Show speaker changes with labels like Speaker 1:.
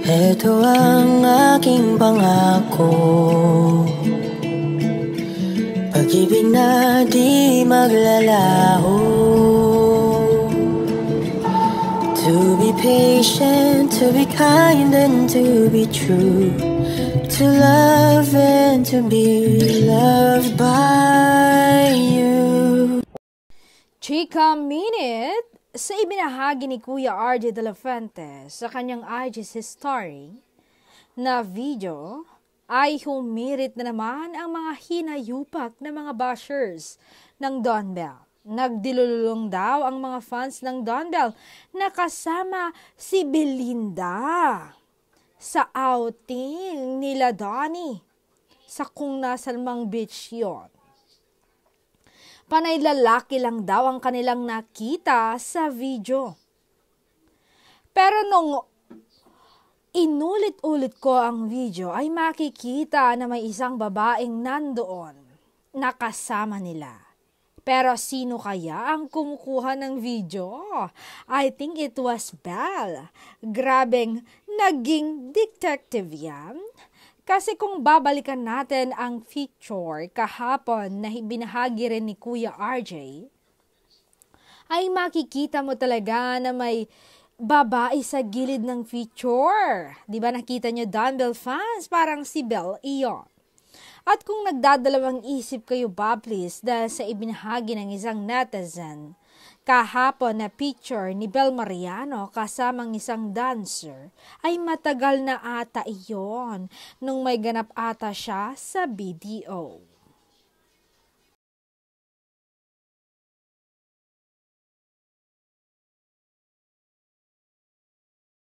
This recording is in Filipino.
Speaker 1: Ito ang aking pangako, pag-ibig na di maglalaho. To be patient, to be kind and to be true, to love and to be loved by you.
Speaker 2: Chika Minute, sa ibinahagi ni Kuya RJ De La Fuente sa kanyang IG story na video, ay humirit na naman ang mga hinayupak na mga bashers ng Don Bell. Nagdilulong daw ang mga fans ng Don Bell na kasama si Belinda sa outing nila Donnie sa kung nasan mang beach yon. Panay lalaki lang daw ang kanilang nakita sa video. Pero nung inulit-ulit ko ang video ay makikita na may isang babaeng nandoon na kasama nila. Pero sino kaya ang kumukuha ng video? I think it was Belle. Grabeng naging detective yan. Kasi kung babalikan natin ang feature kahapon na binahagi rin ni Kuya RJ, ay makikita mo talaga na may babae sa gilid ng feature. Di ba nakita nyo, Don Bell fans? Parang si Belle iyon. At kung nagdadalawang isip kayo, Bablis, dahil sa ibinahagi ng isang netizen, kahapon na picture ni Bel Mariano kasamang isang dancer, ay matagal na ata iyon nung may ganap ata siya sa BDO.